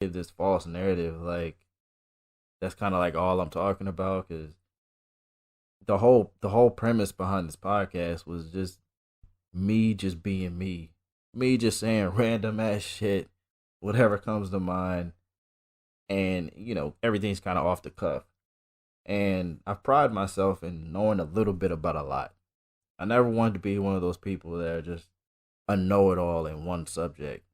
give this false narrative. Like that's kind of like all I'm talking about because the whole premise behind this podcast was just me just being me just saying random ass shit, whatever comes to mind, and everything's kind of off the cuff. And I pride myself in knowing a little bit about a lot. I never wanted to be one of those people that are just a know-it-all in one subject.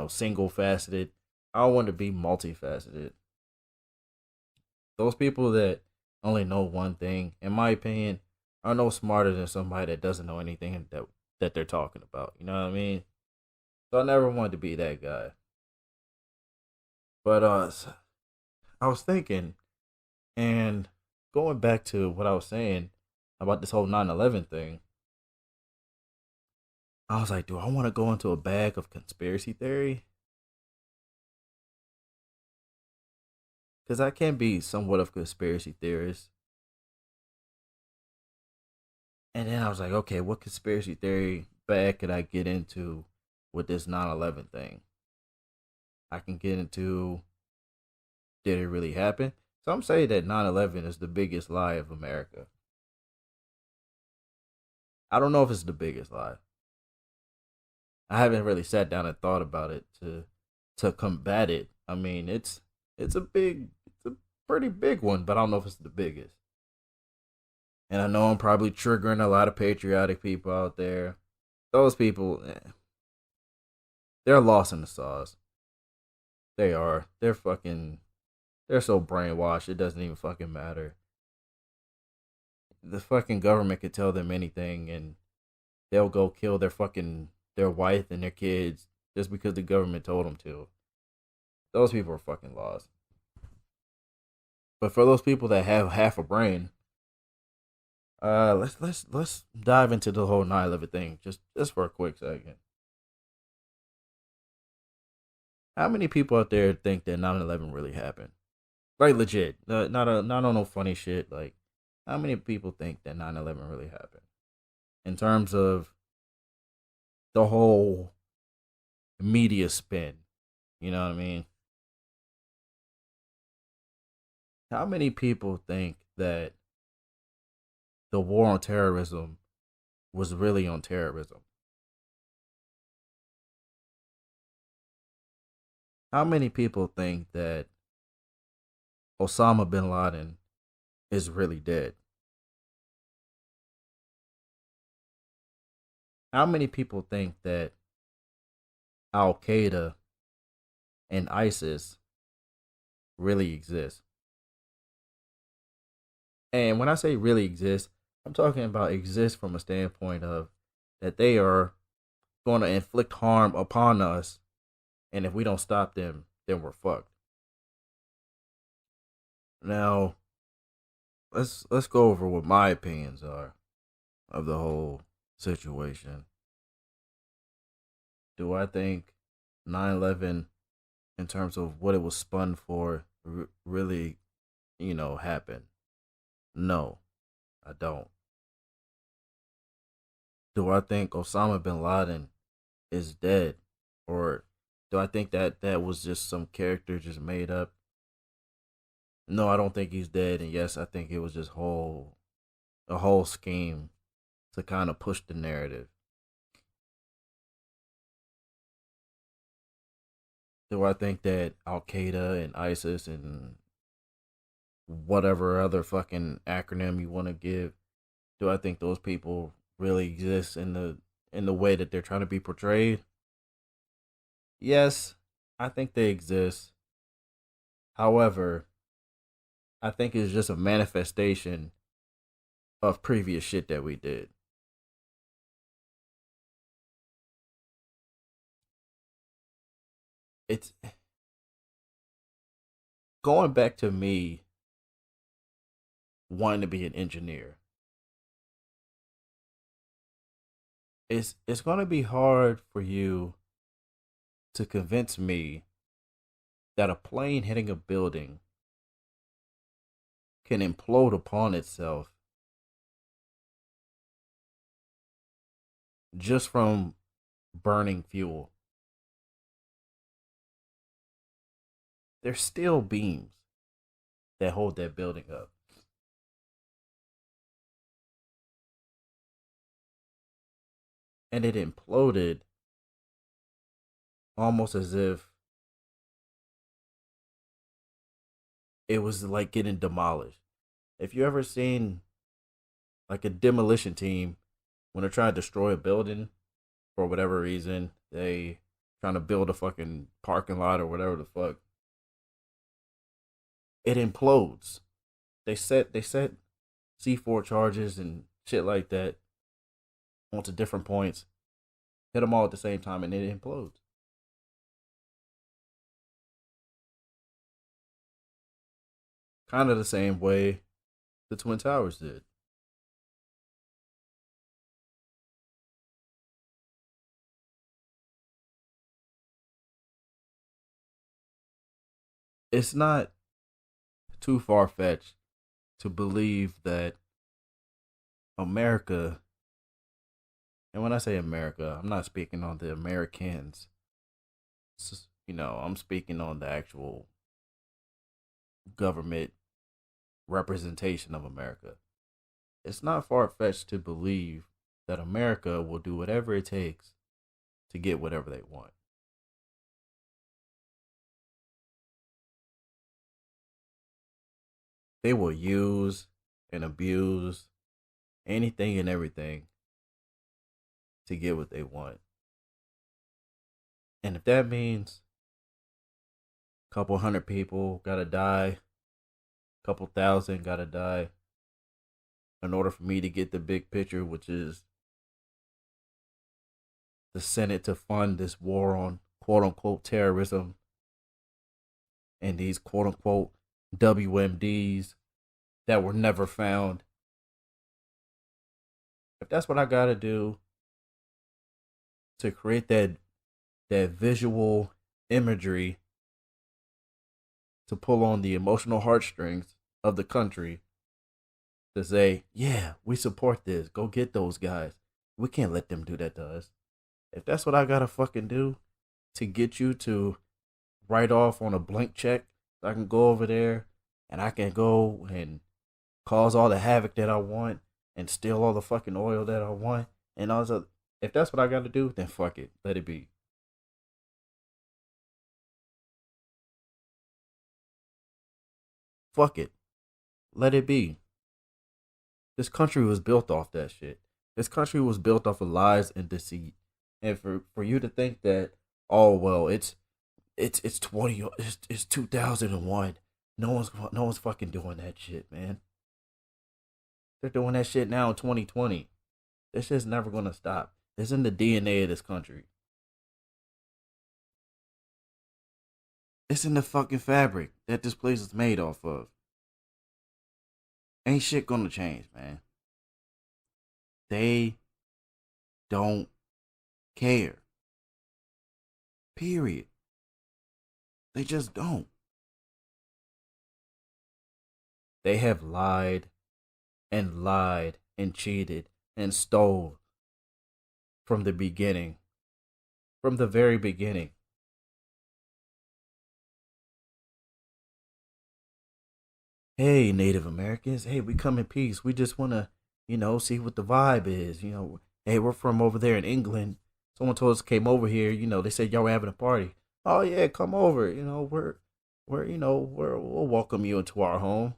Single faceted. I want to be multifaceted. Those people that only know one thing, in my opinion, are no smarter than somebody that doesn't know anything that they're talking about. You know what I mean? So I never wanted to be that guy. But I was thinking, and going back to what I was saying about this whole 9/11 thing, I was like, do I want to go into a bag of conspiracy theory? Because I can be somewhat of a conspiracy theorist. And then I was like, okay, what conspiracy theory bag could I get into with this 9/11 thing? I can get into, did it really happen? Some say that 9/11 is the biggest lie of America. I don't know if it's the biggest lie. I haven't really sat down and thought about it to combat it. I mean, it's a pretty big one, but I don't know if it's the biggest. And I know I'm probably triggering a lot of patriotic people out there. Those people, they're lost in the sauce. They are. They're so brainwashed. It doesn't even fucking matter. The fucking government could tell them anything, and they'll go kill their wife and their kids just because the government told them to. Those people are fucking lost. But for those people that have half a brain, let's dive into the whole 9/11 thing just for a quick second. How many people out there think that 9/11 really happened? Like legit, not on no funny shit. Like, how many people think that 9/11 really happened? In terms of the whole media spin, you know what I mean? How many people think that the war on terrorism was really on terrorism? How many people think that Osama bin Laden is really dead? How many people think that Al Qaeda and ISIS really exist? And when I say really exist, I'm talking about exist from a standpoint of that they are going to inflict harm upon us, and if we don't stop them, then we're fucked. Now, let's go over what my opinions are of the whole situation. Do I think 9/11, in terms of what it was spun for, really, happened? No, I don't. Do I think Osama bin Laden is dead, or do I think that that was just some character just made up? No, I don't think he's dead, and yes, I think it was just a whole scheme to kind of push the narrative. Do I think that Al Qaeda and ISIS and whatever other fucking acronym you want to give, do I think those people really exist in the way that they're trying to be portrayed? Yes, I think they exist. However, I think it's just a manifestation of previous shit that we did. It's going back to me wanting to be an engineer. It's going to be hard for you to convince me that a plane hitting a building can implode upon itself just from burning fuel. there's still beams that hold that building up. And it imploded almost as if it was like getting demolished. If you ever seen like a demolition team when they're trying to destroy a building for whatever reason, they trying to build a fucking parking lot or whatever the fuck, it implodes. They set C4 charges and shit like that onto different points, hit them all at the same time, and it implodes. Kind of the same way the Twin Towers did. It's not too far fetched to believe that America, and when I say America, I'm not speaking on the Americans. I'm speaking on the actual government representation of America. It's not far fetched to believe that America will do whatever it takes to get whatever they want. They will use and abuse anything and everything to get what they want. And if that means a couple hundred people gotta die, a couple thousand gotta die in order for me to get the big picture, which is the Senate to fund this war on quote unquote terrorism and these quote unquote WMDs that were never found. If that's what I gotta do to create that visual imagery to pull on the emotional heartstrings of the country to say, yeah, we support this. Go get those guys. We can't let them do that to us. If that's what I gotta fucking do to get you to write off on a blank check, so I can go over there and I can go and cause all the havoc that I want and steal all the fucking oil that I want and all this other. If that's what I gotta do, then fuck it. Let it be. Fuck it. Let it be. This country was built off that shit. This country was built off of lies and deceit. And for you to think that, oh well, it's 20, it's 2001. No one's fucking doing that shit, man. They're doing that shit now in 2020. This shit's never gonna stop. It's in the DNA of this country. It's in the fucking fabric that this place is made off of. Ain't shit gonna change, man. They don't care. Period. They just don't. They have lied and cheated and stole from the beginning. From the very beginning. Hey, Native Americans. Hey, we come in peace. We just want to, see what the vibe is. Hey, we're from over there in England. Someone told us came over here. They said y'all were having a party. Oh yeah, come over. We'll welcome you into our home.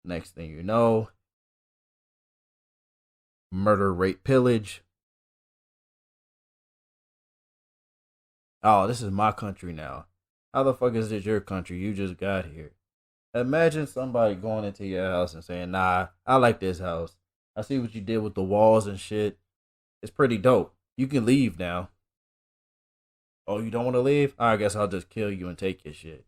Next thing you know, murder, rape, pillage. Oh, this is my country now. How the fuck is this your country? You just got here. Imagine somebody going into your house and saying, nah, I like this house. I see what you did with the walls and shit. It's pretty dope. You can leave now. Oh, you don't want to leave? I guess I'll just kill you and take your shit.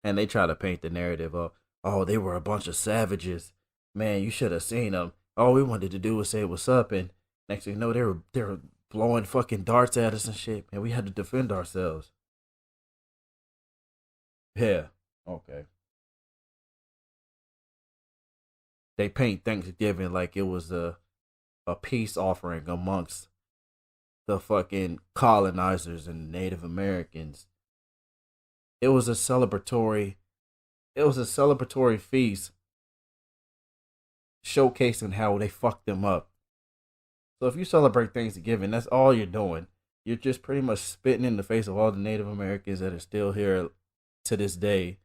And they try to paint the narrative of, oh, they were a bunch of savages. Man, you should have seen them. All we wanted to do was say what's up, and next thing you know, they were blowing fucking darts at us and shit. Man, we had to defend ourselves. Yeah. Okay. they paint Thanksgiving like it was a peace offering amongst the fucking colonizers and Native Americans. It was a celebratory feast showcasing how they fucked them up. So if you celebrate Thanksgiving, that's all you're doing. You're just pretty much spitting in the face of all the Native Americans that are still here to this day.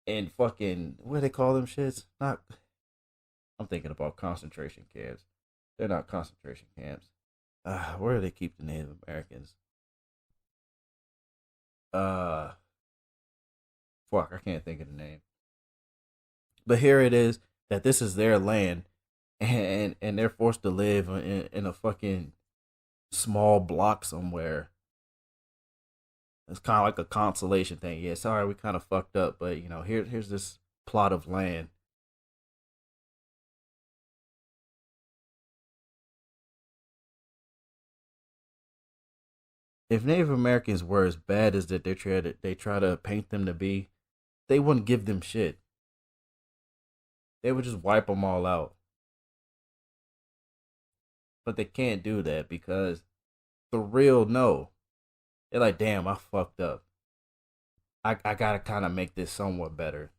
And fucking what do they call them shits? Not I'm thinking about concentration camps. They're not concentration camps. Where do they keep the Native Americans? Uh Fuck, I can't think of the name. But here it is that this is their land, and they're forced to live in a fucking small block somewhere. It's kind of like a consolation thing. Yeah, sorry, we kind of fucked up, but here's this plot of land. If Native Americans were as bad as that they try to paint them to be, they wouldn't give them shit. They would just wipe them all out. But they can't do that because the real know. They're like, damn, I fucked up. I gotta kind of make this somewhat better.